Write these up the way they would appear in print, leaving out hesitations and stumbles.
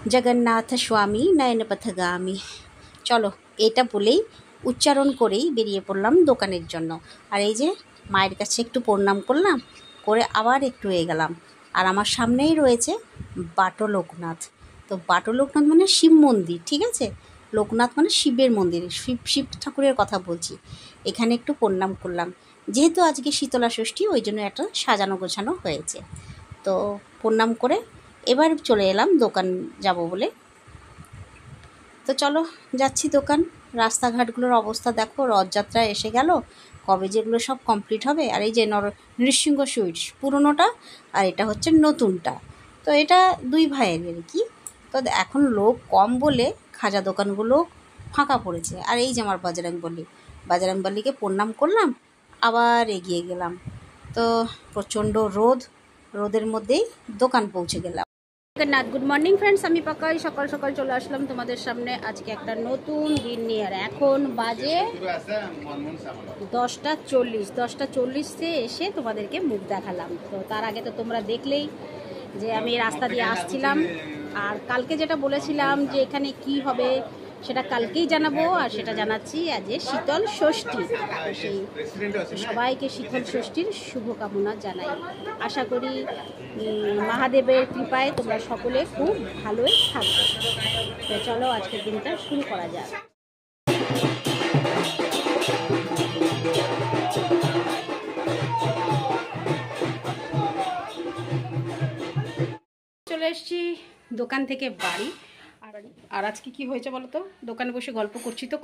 জগন্নাথ স্বামী নয়ন পথগামী। চলো এটা বলেই উচ্চারণ করেই বেরিয়ে পড়লাম দোকানের জন্য। আর এই যে মায়ের কাছে একটু প্রণাম করলাম, করে আবার একটু এগেলাম। আর আমার সামনেই রয়েছে বাটো লোকনাথ। তো বাটো লোকনাথ মানে শিব মন্দির, ঠিক আছে? লোকনাথ মানে শিবের মন্দির, শিব ঠাকুরের কথা বলছি। এখানে একটু প্রণাম করলাম, যেহেতু আজকে শীতলা ষষ্ঠী ওই জন্য একটা সাজানো গোছানো হয়েছে। তো প্রণাম করে এবার চলে এলাম দোকান যাব বলে। তো চলো যাচ্ছি দোকান। রাস্তাঘাটগুলোর অবস্থা দেখো, রথযাত্রা এসে গেল, কবে যেগুলো সব কমপ্লিট হবে। আর এই যে নৃসিংহ সুইটস পুরনোটা, আর এটা হচ্ছে নতুনটা। তো এটা দুই ভাইয়ের আর কি। তো এখন লোক কম বলে খাজা দোকানগুলো ফাঁকা পড়েছে। আর এই যে আমার বাজরংবলীকে প্রণাম করলাম, আবার এগিয়ে গেলাম। তো প্রচণ্ড রোদের মধ্যেই দোকান পৌঁছে গেলাম। জগন্নাথ। গুড মর্নিং ফ্রেন্ডস, আমি পাকাই সকাল সকাল চলে আসলাম তোমাদের সামনে আজকে একটা নতুন দিন নিয়ে। আর এখন বাজে 10:40 এসে তোমাদেরকে মুখ দেখালাম। তো তার আগে তো তোমরা দেখলেই যে আমি রাস্তা দিয়ে আসছিলাম। আর কালকে যেটা বলেছিলাম যে এখানে কি হবে সেটা কালকেই জানাবো, আর সেটা জানাচ্ছি আজ শীতল ষষ্ঠী। তো সেই সবাইকে শীতল ষষ্ঠীর শুভকামনা জানাই। আশা করি মহাদেবের কৃপায় তোমরা সকলে খুব ভালোই থাকবে। তো চলো আজকের দিনটা শুরু করা যাক। চলে এসেছি দোকান থেকে বাড়ি। আর আজকে কি হয়েছে বলো তো, দোকানে বসে গল্প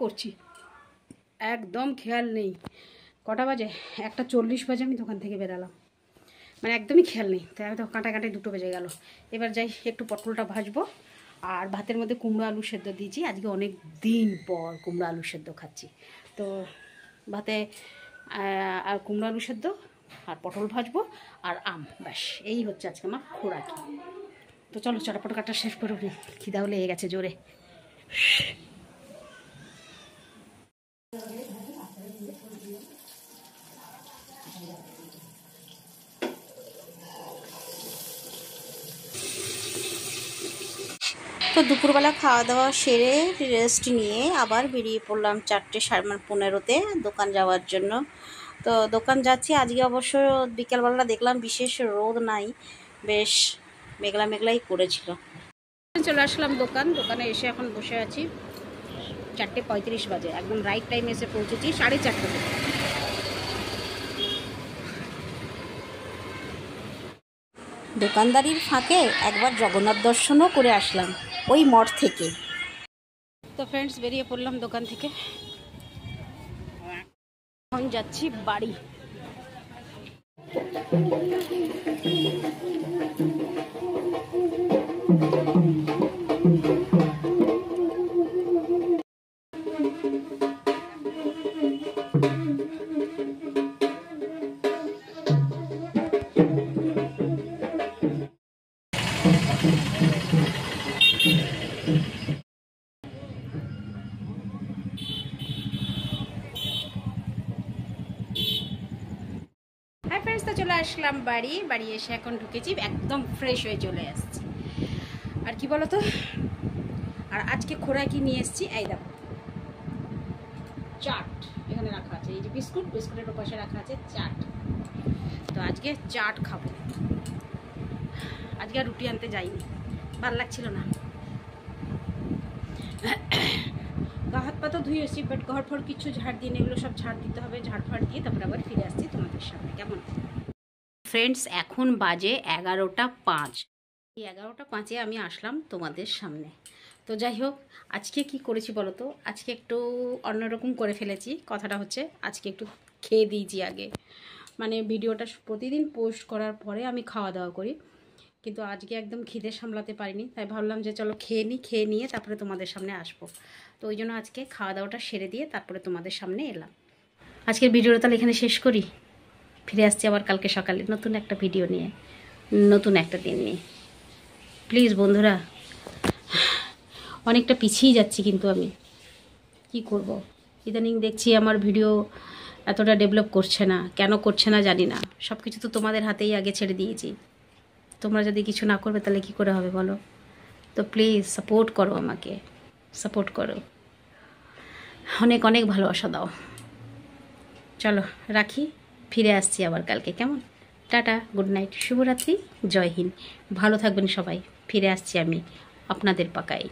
করছি, একদম খেয়াল নেই কটা বাজে। 1:40 বাজে আমি দোকান থেকে বেরালাম, মানে একদমই খেয়াল নেই। তাই আমি তো কাঁটায় 2 বেজে গেল। এবার যাই একটু পটলটা ভাজবো, আর ভাতের মধ্যে কুমড়ো আলু সেদ্ধ দিয়েছি। আজকে অনেক দিন পর কুমড়ো আলু সেদ্ধ খাচ্ছি। তো ভাতে আর কুমড়ো আলু সেদ্ধ আর পটল ভাজবো আর আম, ব্যাস এই হচ্ছে আজকে আমার খোরাকি। তো চলো চটাপট কাটা শেষ করে নি, খিদাও লেগে গেছে জোরে। তো দুপুরবেলা খাওয়া দাওয়া সেরে রেস্ট নিয়ে আবার বেরিয়ে পড়লাম 4:15 দোকান যাওয়ার জন্য। তো দোকান যাচ্ছি। আজকে অবশ্য বিকেলবেলা দেখলাম বিশেষ রোদ নাই, বেশ মেঘলাই করেছিল। চলে আসলাম দোকানে এসে এখন বসে আছি। 4:35 বাজে, একদম রাইট টাইমে এসে পৌঁছেছি 4:30 দোকানদারির ফাঁকে একবার জগন্নাথ দর্শনও করে আসলাম ওই মঠ থেকে। তো ফ্রেন্ডস বেরিয়ে পড়লাম দোকান থেকে, এখন যাচ্ছি বাড়ি। হ্যাঁ ফ্রেন্ডস, তো চলে আসলাম বাড়ি এসে এখন ঢুকেছি, একদম ফ্রেশ হয়ে চলে আসছি। আর কি বলো তো, আর আজকে খোরাকি নিয়ে এসেছি। এই দেখো চাট এখানে রাখা আছে, এই যে বিস্কুটের ওপাশে রাখা আছে চাট। তো আজকে চাট খাবো। আজকে আর রুটি আনতে যাইনি, ভাল লাগছিল না। গা হাত পা তো ধুয়ে এসেছি, বাট ঘর ফর কিছু ঝাড় দিয়ে এগুলো সব ঝাড় দিতে হবে। ঝাড় দিয়ে তারপরে আবার ফিরে আসছি তোমাদের সামনে, কেমন? ফ্রেন্ডস এখন বাজে 11:05। এই 11:05 আমি আসলাম তোমাদের সামনে। তো যাই হোক, আজকে কি করেছি বলো তো, আজকে একটু অন্যরকম করে ফেলেছি। কথাটা হচ্ছে আজকে একটু খেয়ে দিয়েছি আগে, মানে ভিডিওটা প্রতিদিন পোস্ট করার পরে আমি খাওয়া দাওয়া করি, কিন্তু আজকে একদম খিদে সামলাতে পারিনি। তাই ভাবলাম যে চলো খেয়ে নিয়ে তারপরে তোমাদের সামনে আসবো। তো ওই জন্য আজকে খাওয়া দাওয়াটা সেরে দিয়ে তারপরে তোমাদের সামনে এলাম। আজকের ভিডিওটা তাহলে এখানে শেষ করি, ফিরে আসছি আবার কালকে সকালে নতুন একটা ভিডিও নিয়ে, নতুন একটা দিন নিয়ে। প্লিজ বন্ধুরা, অনেকটা পিছিয়ে যাচ্ছি, কিন্তু আমি কি করব, ইদানিং দেখছি আমার ভিডিও এতটা ডেভেলপ করছে না। কেন করছে না জানি না। সব কিছু তো তোমাদের হাতেই আগে ছেড়ে দিয়েছি। তোমরা যদি কিছু না করবে তাহলে কি করে হবে বলো? তো প্লিজ সাপোর্ট করো, আমাকে সাপোর্ট করো, অনেক অনেক ভালোবাসা দাও। চলো রাখি, ফিরে আসছি আবার কালকে, কেমন? টাটা, গুড নাইট, শুভরাত্রি, জয় হিন্দ। ভালো থাকবেন সবাই, ফিরে আসছি আমি আপনাদের পাকায়।